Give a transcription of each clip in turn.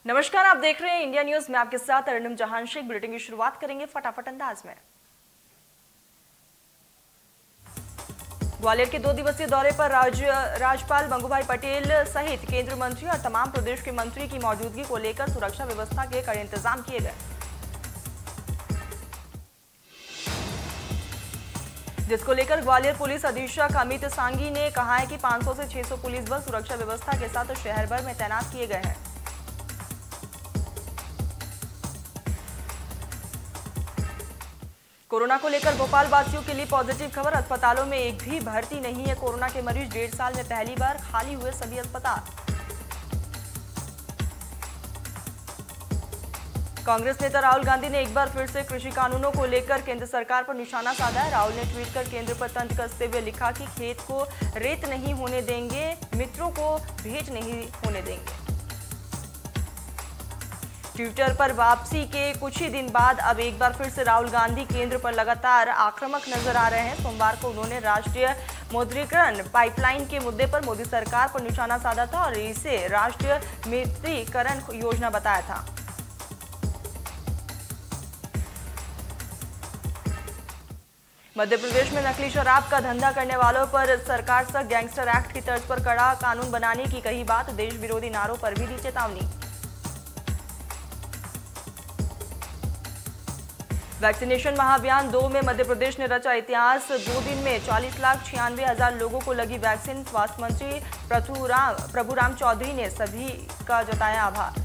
नमस्कार, आप देख रहे हैं इंडिया न्यूज में आपके साथ अरिंदम जहान शेख। बुलेटिन की शुरुआत करेंगे फटाफट अंदाज में। ग्वालियर के 2 दिवसीय दौरे पर राज्यपाल गंगूभाई पटेल सहित केंद्रीय मंत्री और तमाम प्रदेश के मंत्री की मौजूदगी को लेकर सुरक्षा व्यवस्था के कड़े इंतजाम किए गए, जिसको लेकर ग्वालियर पुलिस अधीक्षक अमित सांगी ने कहा है कि 500 से 600 पुलिस बल सुरक्षा व्यवस्था के साथ शहर भर में तैनात किए गए हैं। कोरोना को लेकर भोपाल वासियों के लिए पॉजिटिव खबर। अस्पतालों में एक भी भर्ती नहीं है कोरोना के मरीज। 1.5 साल में पहली बार खाली हुए सभी अस्पताल। कांग्रेस नेता राहुल गांधी ने एक बार फिर से कृषि कानूनों को लेकर केंद्र सरकार पर निशाना साधा है। राहुल ने ट्वीट कर केंद्र पर तंज कसते हुए लिखा कि खेत को रेत नहीं होने देंगे, मित्रों को भेंट नहीं होने देंगे। ट्विटर पर वापसी के कुछ ही दिन बाद अब एक बार फिर से राहुल गांधी केंद्र पर लगातार आक्रामक नजर आ रहे हैं। सोमवार को उन्होंने राष्ट्रीय मौद्रीकरण पाइपलाइन के मुद्दे पर मोदी सरकार पर निशाना साधा था और इसे राष्ट्रीय मौद्रीकरण योजना बताया था। मध्य प्रदेश में नकली शराब का धंधा करने वालों पर सरकार सख्त गैंगस्टर एक्ट की तर्ज पर कड़ा कानून बनाने की कही बात। देश विरोधी नारों पर भी दी चेतावनी। वैक्सीनेशन महाअभियान 2 में मध्य प्रदेश ने रचा इतिहास। 2 दिन में 40,96,000 लोगों को लगी वैक्सीन। स्वास्थ्य मंत्री प्रभुराम चौधरी ने सभी का जताया आभार।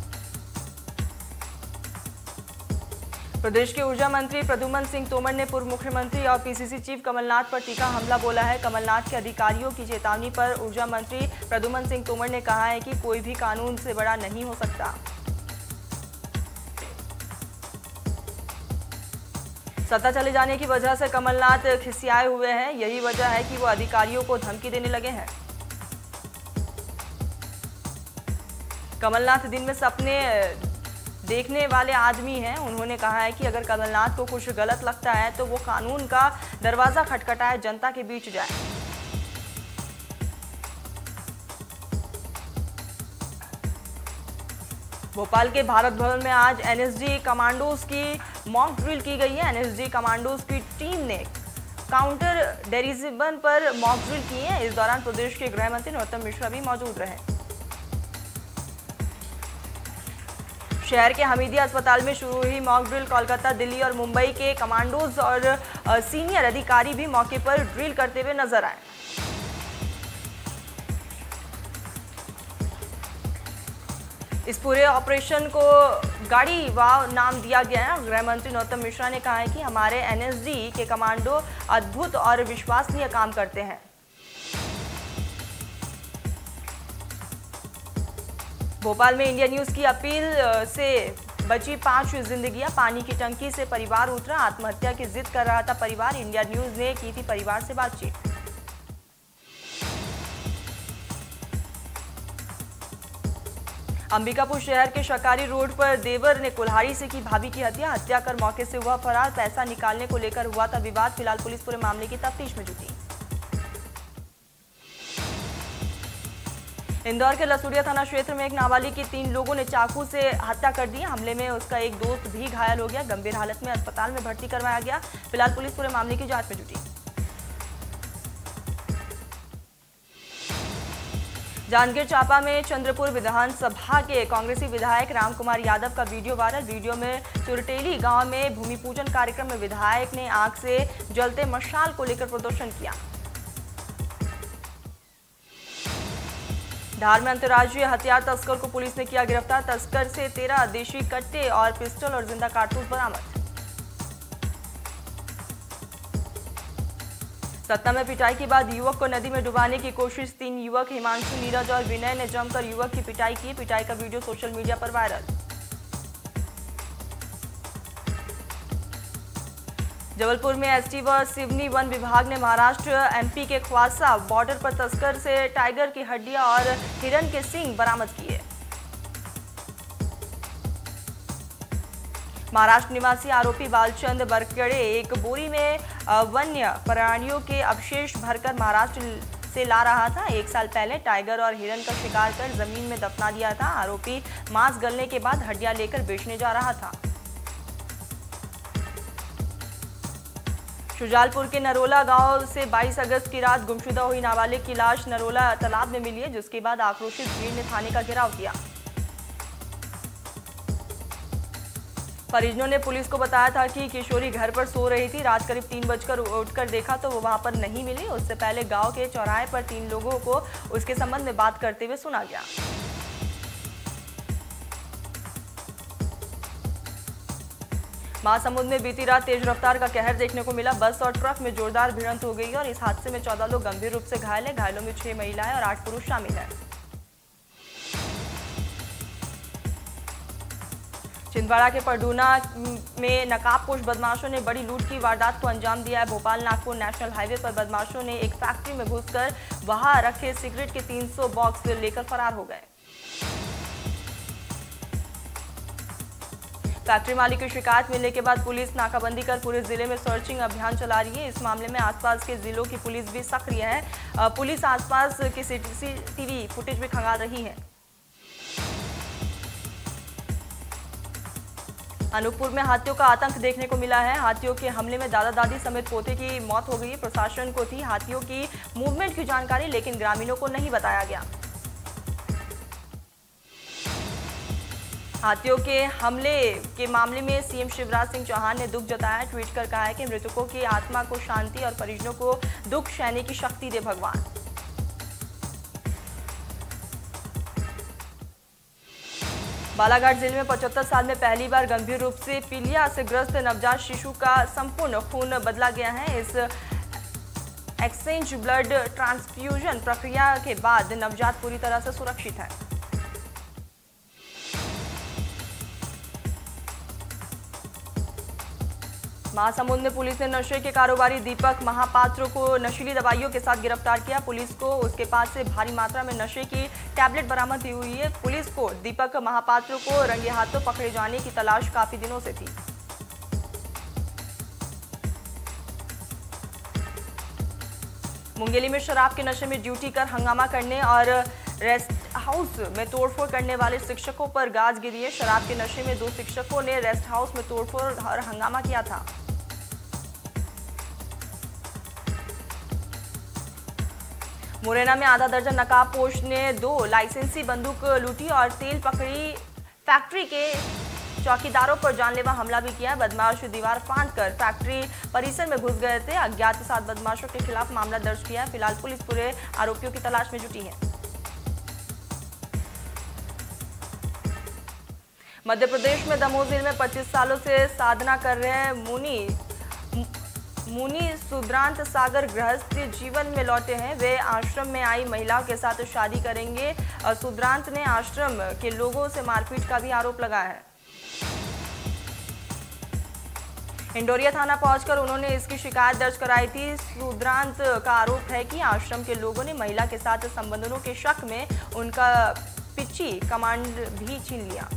प्रदेश के ऊर्जा मंत्री प्रद्युम्न सिंह तोमर ने पूर्व मुख्यमंत्री और पीसीसी चीफ कमलनाथ पर तीखा हमला बोला है। कमलनाथ के अधिकारियों की चेतावनी पर ऊर्जा मंत्री प्रद्युम्न सिंह तोमर ने कहा है कि कोई भी कानून से बड़ा नहीं हो सकता। सत्ता चले जाने की वजह से कमलनाथ खिसियाए हुए हैं। यही वजह है कि वो अधिकारियों को धमकी देने लगे हैं। कमलनाथ दिन में सपने देखने वाले आदमी हैं। उन्होंने कहा है कि अगर कमलनाथ को कुछ गलत लगता है तो वो कानून का दरवाजा खटखटाए जनता के बीच जाए। भोपाल के भारत भवन में आज एनएसजी कमांडोज की मॉक ड्रिल की गई है। एनएसजी कमांडोज की टीम ने काउंटर टेररिज्म पर मॉक ड्रिल की है। इस दौरान प्रदेश के गृह मंत्री नरोत्तम मिश्रा भी मौजूद रहे। शहर के हमीदिया अस्पताल में शुरू हुई मॉक ड्रिल। कोलकाता, दिल्ली और मुंबई के कमांडोज और सीनियर अधिकारी भी मौके पर ड्रिल करते हुए नजर आए। इस पूरे ऑपरेशन को गाड़ी वाव नाम दिया गया है। गृह मंत्री नरोत्तम मिश्रा ने कहा है कि हमारे एनएसजी के कमांडो अद्भुत और विश्वसनीय काम करते हैं। भोपाल में इंडिया न्यूज की अपील से बची 5 जिंदगियां। पानी की टंकी से परिवार उतरा। आत्महत्या की जिद कर रहा था परिवार। इंडिया न्यूज ने की थी परिवार से बातचीत। अंबिकापुर शहर के शकारी रोड पर देवर ने कुल्हाड़ी से की भाभी की हत्या। हत्या कर मौके से हुआ फरार। पैसा निकालने को लेकर हुआ था विवाद। फिलहाल पुलिस पूरे मामले की तफ्तीश में जुटी। इंदौर के लसूड़िया थाना क्षेत्र में एक नाबालिग की 3 लोगों ने चाकू से हत्या कर दी। हमले में उसका एक दोस्त भी घायल हो गया। गंभीर हालत में अस्पताल में भर्ती करवाया गया। फिलहाल पुलिस पूरे मामले की जांच में जुटी। जांजगीर चांपा में चंद्रपुर विधानसभा के कांग्रेसी विधायक रामकुमार यादव का वीडियो वायरल। वीडियो में चुरटेली गांव में भूमि पूजन कार्यक्रम में विधायक ने आग से जलते मशाल को लेकर प्रदर्शन किया। धार में अंतर्राज्यीय हथियार तस्कर को पुलिस ने किया गिरफ्तार। तस्कर से 13 देशी कट्टे और पिस्टल और जिंदा कारतूस बरामद। सतना में पिटाई के बाद युवक को नदी में डुबाने की कोशिश। 3 युवक हिमांशु, नीरज और विनय ने जमकर युवक की पिटाई की। पिटाई का वीडियो सोशल मीडिया पर वायरल। जबलपुर में एसटी व सिवनी वन विभाग ने महाराष्ट्र एमपी के ख्वासा बॉर्डर पर तस्कर से टाइगर की हड्डियां और हिरन के सींग बरामद किए। महाराष्ट्र निवासी आरोपी बालचंद बरकड़े एक बोरी में वन्य प्राणियों के अवशेष भरकर महाराष्ट्र से ला रहा था। 1 साल पहले टाइगर और हिरन का शिकार कर जमीन में दफना दिया था। आरोपी मांस गलने के बाद हड्डियां लेकर बेचने जा रहा था। शुजालपुर के नरोला गांव से 22 अगस्त की रात गुमशुदा हुई नाबालिग की लाश नरोला तालाब में मिली है, जिसके बाद आक्रोशित भीड़ ने थाने का घेराव किया। परिजनों ने पुलिस को बताया था कि किशोरी घर पर सो रही थी। रात करीब 3 बजकर उठकर देखा तो वो वहां पर नहीं मिली। उससे पहले गांव के चौराहे पर 3 लोगों को उसके संबंध में बात करते हुए सुना गया। महासमुंद में बीती रात तेज रफ्तार का कहर देखने को मिला। बस और ट्रक में जोरदार भिड़ंत हो गई और इस हादसे में 14 लोग गंभीर रूप से घायल हैं। घायलों में 6 महिलाएं और 8 पुरुष शामिल हैं। छिंदवाड़ा के परडूना में नकाबपोश बदमाशों ने बड़ी लूट की वारदात को अंजाम दिया है। भोपाल नागपुर नेशनल हाईवे पर बदमाशों ने एक फैक्ट्री में घुसकर वहां रखे सिगरेट के 300 बॉक्स लेकर फरार हो गए। फैक्ट्री मालिक की शिकायत मिलने के बाद पुलिस नाकाबंदी कर पूरे जिले में सर्चिंग अभियान चला रही है। इस मामले में आसपास के जिलों की पुलिस भी सक्रिय है। पुलिस आसपास की सीसीटीवी फुटेज भी खंगाल रही है। अनूपपुर में हाथियों का आतंक देखने को मिला है। हाथियों के हमले में दादा दादी समेत पोते की मौत हो गई। प्रशासन को थी हाथियों की मूवमेंट की जानकारी, लेकिन ग्रामीणों को नहीं बताया गया। हाथियों के हमले के मामले में सीएम शिवराज सिंह चौहान ने दुख जताया। ट्वीट कर कहा है कि मृतकों की आत्मा को शांति और परिजनों को दुख सहने की शक्ति दे भगवान। बालाघाट जिले में 75 साल में पहली बार गंभीर रूप से पीलिया से ग्रस्त नवजात शिशु का संपूर्ण खून बदला गया है। इस एक्सचेंज ब्लड ट्रांसफ्यूजन प्रक्रिया के बाद नवजात पूरी तरह से सुरक्षित है। महासमुंद में पुलिस ने नशे के कारोबारी दीपक महापात्र को नशीली दवाइयों के साथ गिरफ्तार किया। पुलिस को उसके पास से भारी मात्रा में नशे की टैबलेट बरामद हुई है। पुलिस को दीपक महापात्र को रंगे हाथों पकड़े जाने की तलाश काफी दिनों से थी। मुंगेली में शराब के नशे में ड्यूटी कर हंगामा करने और रेस्ट हाउस में तोड़फोड़ करने वाले शिक्षकों पर गाज गिरी है। शराब के नशे में 2 शिक्षकों ने रेस्ट हाउस में तोड़फोड़ और हंगामा किया था। मुरैना में आधा दर्जन नकाबपोश ने 2 लाइसेंसी बंदूक लूटी और तेल पकड़ी फैक्ट्री के चौकीदारों पर जानलेवा हमला भी किया। बदमाश दीवार फांदकर फैक्ट्री परिसर में घुस गए थे। अज्ञात 7 बदमाशों के खिलाफ मामला दर्ज किया है। फिलहाल पुलिस पूरे आरोपियों की तलाश में जुटी है। मध्य प्रदेश में दमोह जिले में 25 सालों से साधना कर रहे हैं मुनि सुद्रांत सागर गृहस्थ जीवन में लौटे हैं। वे आश्रम में आई महिलाओं के साथ शादी करेंगे। सुद्रांत ने आश्रम के लोगों से मारपीट का भी आरोप लगाया है। इंडोरिया थाना पहुंचकर उन्होंने इसकी शिकायत दर्ज कराई थी। सुद्रांत का आरोप है कि आश्रम के लोगों ने महिला के साथ संबंधों के शक में उनका पिच्ची कमांड भी छीन लिया।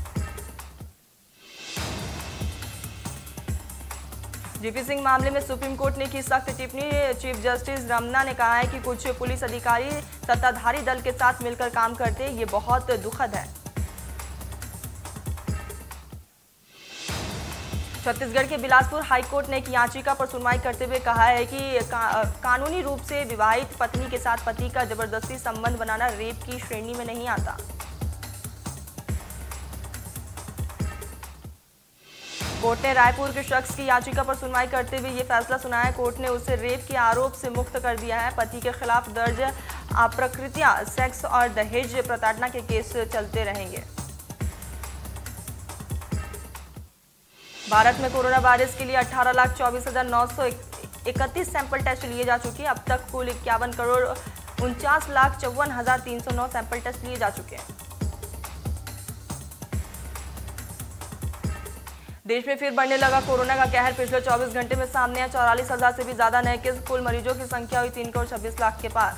जीपी सिंह मामले में सुप्रीम कोर्ट ने की सख्त टिप्पणी। चीफ जस्टिस रमन्ना ने कहा है कि कुछ पुलिस अधिकारी सत्ताधारी दल के साथ मिलकर काम करते हैं, ये बहुत दुखद है। छत्तीसगढ़ के बिलासपुर हाईकोर्ट ने एक याचिका पर सुनवाई करते हुए कहा है कि कानूनी रूप से विवाहित पत्नी के साथ पति का जबरदस्ती संबंध बनाना रेप की श्रेणी में नहीं आता। कोर्ट ने रायपुर के शख्स की याचिका पर सुनवाई करते हुए ये फैसला सुनाया। कोर्ट ने उसे रेप के आरोप से मुक्त कर दिया है। पति के खिलाफ दर्ज अप्रकृतियां, सेक्स और दहेज प्रताड़ना के केस चलते रहेंगे। भारत में कोरोना वायरस के लिए 18,24,931 सैंपल टेस्ट लिए जा चुके हैं। अब तक कुल 51,49,54,309 सैंपल टेस्ट लिए जा चुके हैं। देश में फिर बढ़ने लगा कोरोना का कहर। पिछले 24 घंटे में सामने आया 44,000 से भी ज्यादा नए केस। कुल मरीजों की संख्या हुई 3,26,00,000 के पार।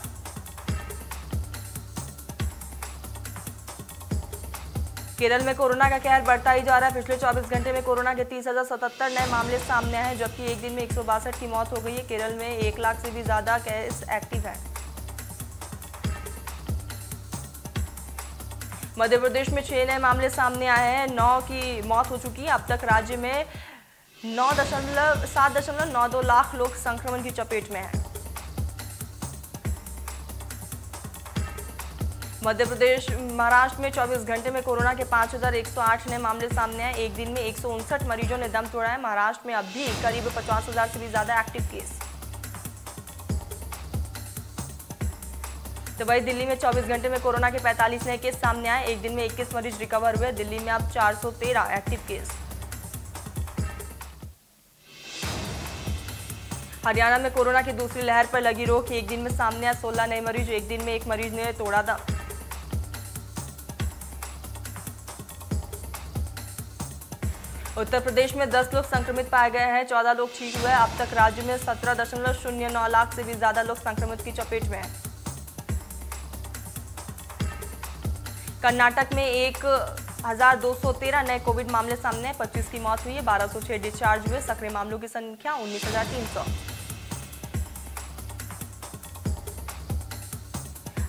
केरल में कोरोना का कहर बढ़ता ही जा रहा है। पिछले 24 घंटे में कोरोना के 30,077 नए मामले सामने आए हैं, जबकि एक दिन में 162 की मौत हो गई है। केरल में 1 लाख से भी ज्यादा केस एक्टिव है। मध्य प्रदेश में 6 नए मामले सामने आए हैं, 9 की मौत हो चुकी है। अब तक राज्य में 7.92 लाख लोग संक्रमण की चपेट में हैं। मध्य प्रदेश महाराष्ट्र में 24 घंटे में कोरोना के 5,108 नए मामले सामने आए। एक दिन में 159 मरीजों ने दम तोड़ा है। महाराष्ट्र में अब भी करीब 50,000 से भी ज्यादा एक्टिव केस। तो वही दिल्ली में 24 घंटे में कोरोना के 45 नए केस सामने आए। एक दिन में 21 मरीज रिकवर हुए। दिल्ली में अब 413 एक्टिव केस। हरियाणा में कोरोना की दूसरी लहर पर लगी रोक। एक दिन में सामने आए 16 नए मरीज। एक दिन में एक मरीज ने तोड़ा दम। उत्तर प्रदेश में 10 लोग संक्रमित पाए गए हैं, 14 लोग ठीक हुए। अब तक राज्य में 17.09 लाख से भी ज्यादा लोग संक्रमित की चपेट में हैं। कर्नाटक में 1,213 नए कोविड मामले सामने, 25 की मौत हुई है, 1206 डिस्चार्ज हुए। सक्रिय मामलों की संख्या 19,300।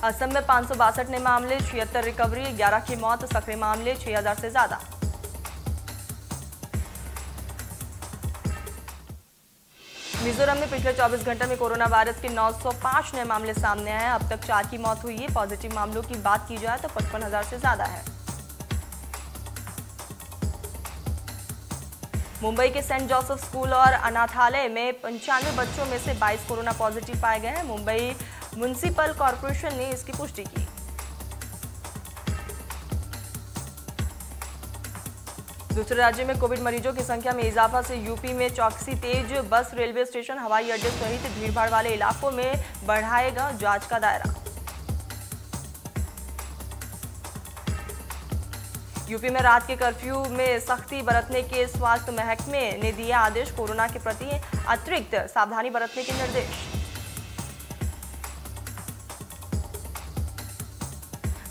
असम में 562 नए मामले, 76 रिकवरी, 11 की मौत। सक्रिय मामले 6,000 से ज्यादा। मिजोरम में पिछले 24 घंटे में कोरोना वायरस के 905 नए मामले सामने आए हैं। अब तक 4 की मौत हुई है। पॉजिटिव मामलों की बात की जाए तो 55,000 से ज्यादा है। मुंबई के सेंट जोसेफ स्कूल और अनाथालय में 95 बच्चों में से 22 कोरोना पॉजिटिव पाए गए हैं। मुंबई म्युनिसिपल कॉर्पोरेशन ने इसकी पुष्टि की। दूसरे राज्य में कोविड मरीजों की संख्या में इजाफा से यूपी में चौकसी तेज। बस, रेलवे स्टेशन, हवाई अड्डे सहित भीड़भाड़ वाले इलाकों में बढ़ाएगा जांच का दायरा। यूपी में रात के कर्फ्यू में सख्ती बरतने के स्वास्थ्य महकमे ने दिया आदेश। कोरोना के प्रति अतिरिक्त सावधानी बरतने के निर्देश।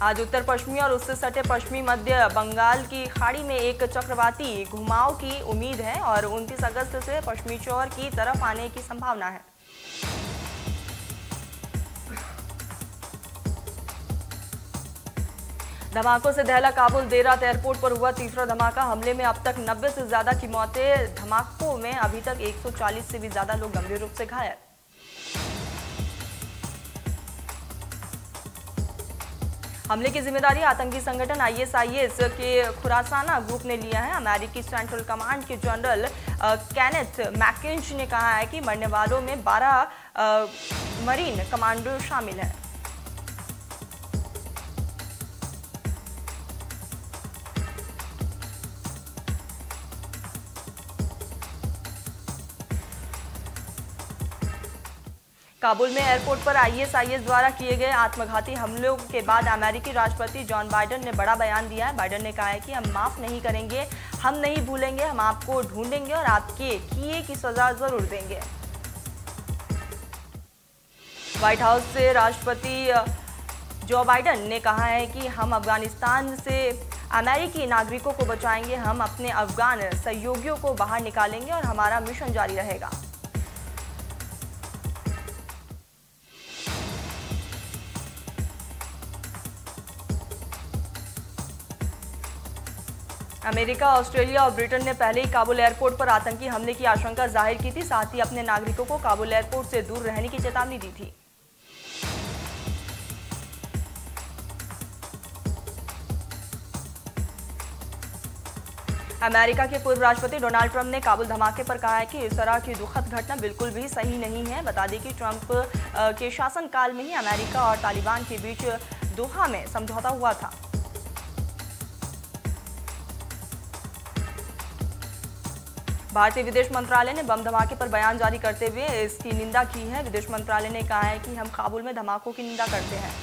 आज उत्तर पश्चिमी और उससे सटे पश्चिमी मध्य बंगाल की खाड़ी में एक चक्रवाती घुमाव की उम्मीद है और 29 अगस्त से पश्चिमी छोर की तरफ आने की संभावना है। धमाकों से दहला काबुल। देर रात एयरपोर्ट पर हुआ तीसरा धमाका। हमले में अब तक 90 से ज्यादा की मौतें। धमाकों में अभी तक 140 से भी ज्यादा लोग गंभीर रूप से घायल। हमले की जिम्मेदारी आतंकी संगठन ISIS के खुरासाना ग्रुप ने लिया है। अमेरिकी सेंट्रल कमांड के जनरल केनेथ मैकेंज ने कहा है कि मरने वालों में 12 मरीन कमांडो शामिल हैं। काबुल में एयरपोर्ट पर ISIS द्वारा किए गए आत्मघाती हमलों के बाद अमेरिकी राष्ट्रपति जॉन बाइडेन ने बड़ा बयान दिया है। बाइडेन ने कहा है कि हम माफ नहीं करेंगे, हम नहीं भूलेंगे, हम आपको ढूंढेंगे और आपके किए की सजा जरूर देंगे। व्हाइट हाउस से राष्ट्रपति जो बाइडेन ने कहा है कि हम अफगानिस्तान से अमेरिकी नागरिकों को बचाएंगे, हम अपने अफगान सहयोगियों को बाहर निकालेंगे और हमारा मिशन जारी रहेगा। अमेरिका, ऑस्ट्रेलिया और ब्रिटेन ने पहले ही काबुल एयरपोर्ट पर आतंकी हमले की आशंका जाहिर की थी। साथ ही अपने नागरिकों को काबुल एयरपोर्ट से दूर रहने की चेतावनी दी थी। अमेरिका के पूर्व राष्ट्रपति डोनाल्ड ट्रंप ने काबुल धमाके पर कहा है कि इस तरह की दुखद घटना बिल्कुल भी सही नहीं है। बता दें कि ट्रंप के शासनकाल में ही अमेरिका और तालिबान के बीच दोहा में समझौता हुआ था। भारतीय विदेश मंत्रालय ने बम धमाके पर बयान जारी करते हुए इसकी निंदा की है। विदेश मंत्रालय ने कहा है कि हम काबुल में धमाकों की निंदा करते हैं।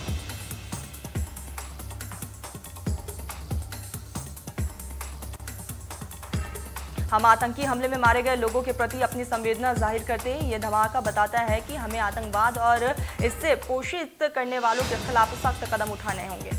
हम आतंकी हमले में मारे गए लोगों के प्रति अपनी संवेदना जाहिर करते हैं। यह धमाका बताता है कि हमें आतंकवाद और इससे पोषित करने वालों के खिलाफ सख्त कदम उठाने होंगे।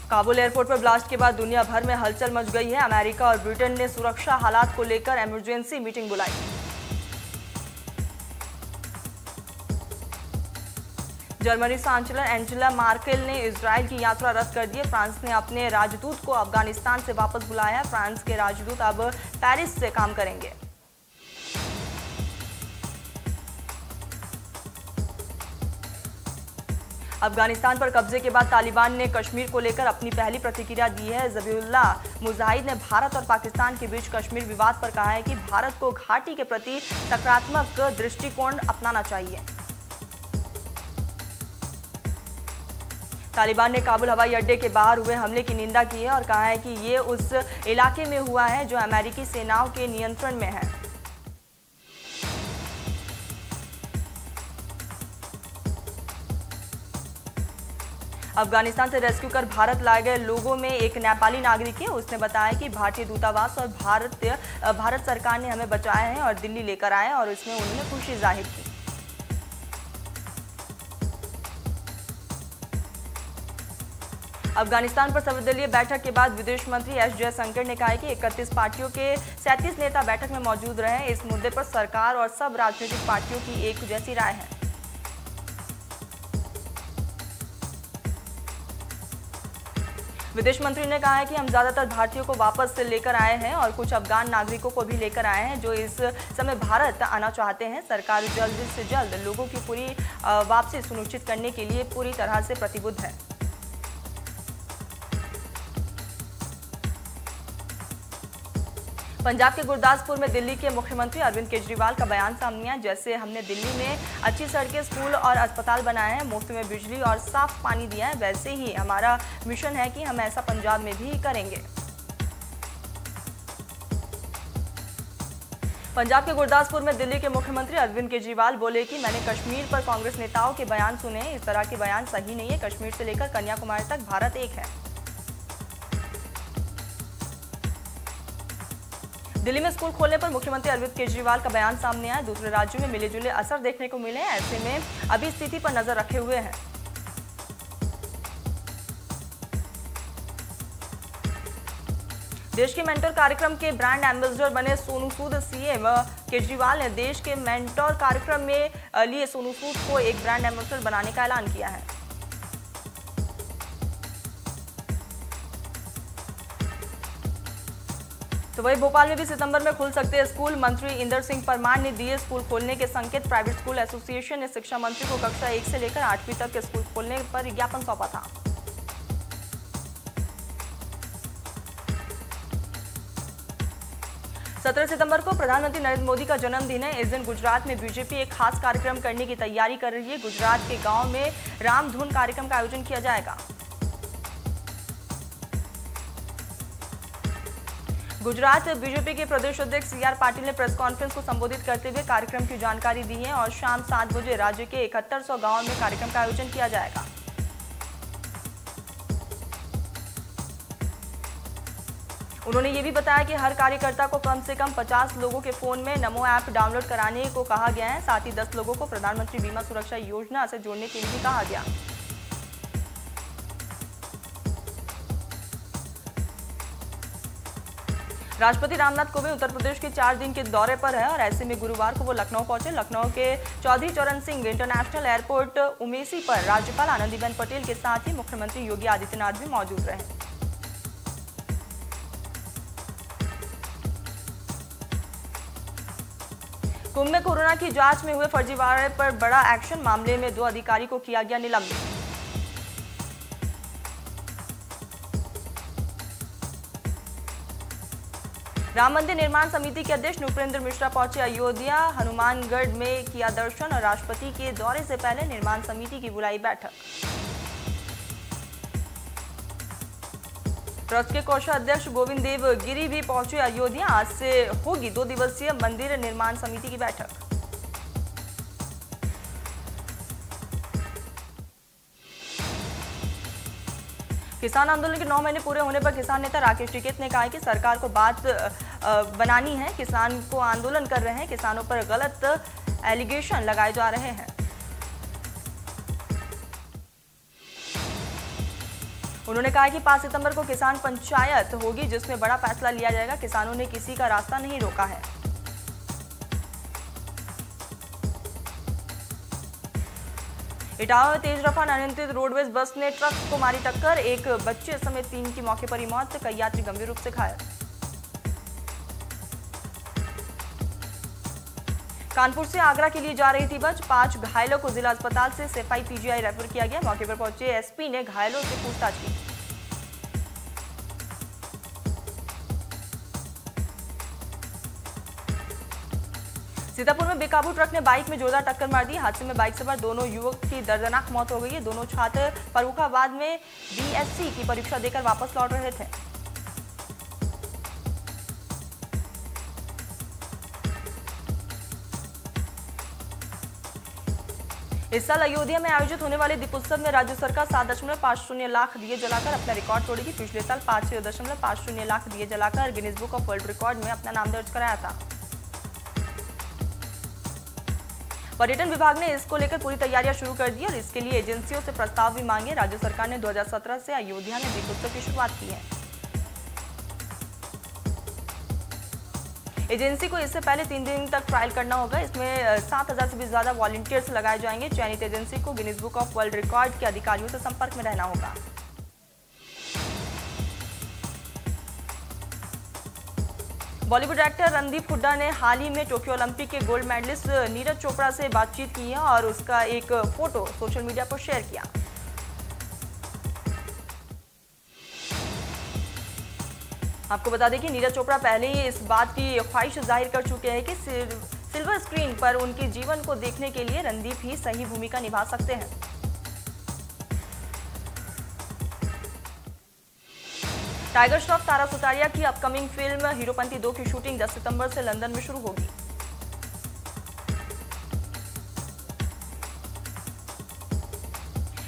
काबुल एयरपोर्ट पर ब्लास्ट के बाद दुनिया भर में हलचल मच गई है। अमेरिका और ब्रिटेन ने सुरक्षा हालात को लेकर इमरजेंसी मीटिंग बुलाई। जर्मनी चांसलर एंजेला मार्केल ने इजराइल की यात्रा रद्द कर दी है। फ्रांस ने अपने राजदूत को अफगानिस्तान से वापस बुलाया है। फ्रांस के राजदूत अब पेरिस से काम करेंगे। अफगानिस्तान पर कब्जे के बाद तालिबान ने कश्मीर को लेकर अपनी पहली प्रतिक्रिया दी है। ज़बीहुल्लाह मुजाहिद ने भारत और पाकिस्तान के बीच कश्मीर विवाद पर कहा है कि भारत को घाटी के प्रति सकारात्मक दृष्टिकोण अपनाना चाहिए। तालिबान ने काबुल हवाई अड्डे के बाहर हुए हमले की निंदा की है और कहा है कि ये उस इलाके में हुआ है जो अमेरिकी सेनाओं के नियंत्रण में है। अफगानिस्तान से रेस्क्यू कर भारत लाए गए लोगों में एक नेपाली नागरिक है। उसने बताया कि भारतीय दूतावास और भारत सरकार ने हमें बचाया है और दिल्ली लेकर आए और इसमें उन्होंने खुशी जाहिर की। अफगानिस्तान पर सर्वदलीय बैठक के बाद विदेश मंत्री एस जयशंकर ने कहा है कि 31 पार्टियों के 37 नेता बैठक में मौजूद रहे। इस मुद्दे पर सरकार और सब राजनीतिक पार्टियों की एक जैसी राय है। विदेश मंत्री ने कहा है कि हम ज्यादातर भारतीयों को वापस लेकर आए हैं और कुछ अफगान नागरिकों को भी लेकर आए हैं जो इस समय भारत आना चाहते हैं। सरकार जल्द से जल्द लोगों की पूरी वापसी सुनिश्चित करने के लिए पूरी तरह से प्रतिबद्ध है। पंजाब के गुरदासपुर में दिल्ली के मुख्यमंत्री अरविंद केजरीवाल का बयान सामने आया। जैसे हमने दिल्ली में अच्छी सड़कें, स्कूल और अस्पताल बनाए हैं, मुफ्त में बिजली और साफ पानी दिया है, वैसे ही हमारा मिशन है कि हम ऐसा पंजाब में भी करेंगे। पंजाब के गुरदासपुर में दिल्ली के मुख्यमंत्री अरविंद केजरीवाल बोले कि मैंने कश्मीर पर कांग्रेस नेताओं के बयान सुने। इस तरह के बयान सही नहीं है। कश्मीर से लेकर कन्याकुमारी तक भारत एक है। दिल्ली में स्कूल खोलने पर मुख्यमंत्री अरविंद केजरीवाल का बयान सामने आया। दूसरे राज्यों में मिले जुले असर देखने को मिले। ऐसे में अभी स्थिति पर नजर रखे हुए हैं। देश के मेंटर कार्यक्रम के ब्रांड एम्बेसडर बने सोनू सूद। सीएम केजरीवाल ने देश के मेंटर कार्यक्रम में लिए सोनू सूद को एक ब्रांड एम्बेसडर बनाने का ऐलान किया है। तो वही भोपाल में भी सितंबर में खुल सकते हैं स्कूल। मंत्री इंदर सिंह परमार ने दिए स्कूल खोलने के संकेत। प्राइवेट स्कूल एसोसिएशन ने शिक्षा मंत्री को कक्षा 1 से लेकर 8वीं तक के स्कूल खोलने पर ज्ञापन सौंपा था। सत्रह सितंबर को प्रधानमंत्री नरेंद्र मोदी का जन्मदिन है। इस दिन गुजरात में बीजेपी एक खास कार्यक्रम करने की तैयारी कर रही है। गुजरात के गांव में रामधुन कार्यक्रम का आयोजन किया जाएगा। गुजरात बीजेपी के प्रदेश अध्यक्ष CR पाटिल ने प्रेस कॉन्फ्रेंस को संबोधित करते हुए कार्यक्रम की जानकारी दी है और शाम 7 बजे राज्य के 7100 गांवों में कार्यक्रम का आयोजन किया जाएगा। उन्होंने ये भी बताया कि हर कार्यकर्ता को कम से कम 50 लोगों के फोन में नमो ऐप डाउनलोड कराने को कहा गया है। साथ ही 10 लोगों को प्रधानमंत्री बीमा सुरक्षा योजना से जोड़ने के लिए भी कहा गया। राष्ट्रपति रामनाथ कोविंद उत्तर प्रदेश के 4 दिन के दौरे पर है और ऐसे में गुरुवार को वो लखनऊ पहुंचे। लखनऊ के चौधरी चरण सिंह इंटरनेशनल एयरपोर्ट उमेसी पर राज्यपाल आनंदीबेन पटेल के साथ ही मुख्यमंत्री योगी आदित्यनाथ भी मौजूद रहे। कुंभ में कोरोना की जांच में हुए फर्जीवाड़े पर बड़ा एक्शन। मामले में 2 अधिकारी को किया गया निलंबित। राम मंदिर निर्माण समिति के अध्यक्ष नृपेंद्र मिश्रा पहुंचे अयोध्या। हनुमानगढ़ में किया दर्शन और राष्ट्रपति के दौरे से पहले निर्माण समिति की बुलाई बैठक। ट्रस्ट के कोषाध्यक्ष गोविंद देव गिरी भी पहुंचे अयोध्या। आज से होगी 2 दिवसीय मंदिर निर्माण समिति की बैठक। किसान आंदोलन के 9 महीने पूरे होने पर किसान नेता राकेश टिकैत ने कहा है कि सरकार को बात बनानी है। किसान को आंदोलन कर रहे हैं, किसानों पर गलत एलिगेशन लगाए जा रहे हैं। उन्होंने कहा कि 5 सितंबर को किसान पंचायत होगी जिसमें बड़ा फैसला लिया जाएगा। किसानों ने किसी का रास्ता नहीं रोका है। इटावा में तेज रफ्तार अनियंत्रित रोडवेज बस ने ट्रक को मारी टक्कर, एक बच्चे समेत 3 की मौके पर ही मौत, कई यात्री गंभीर रूप से घायल। कानपुर से आगरा के लिए जा रही थी बस, 5 घायलों को जिला अस्पताल से सेफाई पीजीआई रेफर किया गया। मौके पर पहुंचे एसपी ने घायलों से पूछताछ की। सीतापुर में बेकाबू ट्रक ने बाइक में जोरदार टक्कर मार दी। हादसे में बाइक सवार दोनों युवक की दर्दनाक मौत हो गई है। दोनों छात्र फर्रुखाबाद में बीएससी की परीक्षा देकर वापस लौट रहे थे। इस साल अयोध्या में आयोजित होने वाले दीपोत्सव में राज्य सरकार 7.50 लाख दिए जलाकर अपना रिकॉर्ड तोड़ेगी। पिछले साल 5.50 लाख दिए जलाकर Guinness book of world record में अपना नाम दर्ज कराया था। पर्यटन विभाग ने इसको लेकर पूरी तैयारियां शुरू कर दी और इसके लिए एजेंसियों से प्रस्ताव भी मांगे। राज्य सरकार ने 2017 से अयोध्या में दीपोत्सव की शुरुआत की है। एजेंसी को इससे पहले 3 दिन तक ट्रायल करना होगा। इसमें 7,000 से भी ज्यादा वॉलंटियर्स लगाए जाएंगे। चयनित एजेंसी को Guinness book of world record के अधिकारियों से संपर्क में रहना होगा। बॉलीवुड एक्टर रणदीप हुड्डा ने हाल ही में टोक्यो ओलंपिक के गोल्ड मेडलिस्ट नीरज चोपड़ा से बातचीत की है और उसका एक फोटो सोशल मीडिया पर शेयर किया। आपको बता दें कि नीरज चोपड़ा पहले ही इस बात की ख्वाहिश जाहिर कर चुके हैं कि सिल्वर स्क्रीन पर उनके जीवन को देखने के लिए रणदीप ही सही भूमिका निभा सकते हैं। टाइगर श्रॉफ तारा सुतारिया की अपकमिंग फिल्म हीरोपंती 2 की शूटिंग 10 सितंबर से लंदन में शुरू होगी।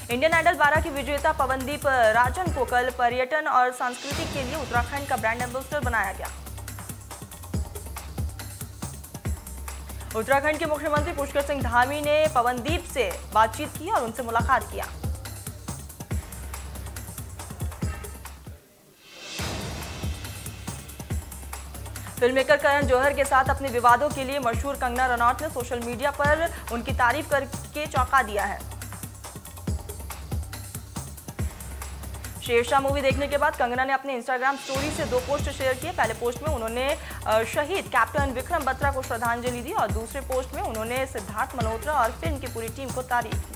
इंडियन आइडल 12 की विजेता पवनदीप राजन को कल पर्यटन और संस्कृति के लिए उत्तराखंड का ब्रांड एम्बेसडर बनाया गया। उत्तराखंड के मुख्यमंत्री पुष्कर सिंह धामी ने पवनदीप से बातचीत की और उनसे मुलाकात किया। फिल्ममेकर करण जौहर के साथ अपने विवादों के लिए मशहूर कंगना रनौत ने सोशल मीडिया पर उनकी तारीफ करके चौंका दिया है। शेरशाह मूवी देखने के बाद कंगना ने अपने इंस्टाग्राम स्टोरी से 2 पोस्ट शेयर किए। पहले पोस्ट में उन्होंने शहीद कैप्टन विक्रम बत्रा को श्रद्धांजलि दी और दूसरे पोस्ट में उन्होंने सिद्धार्थ मल्होत्रा और फिल्म की पूरी टीम को तारीफ की।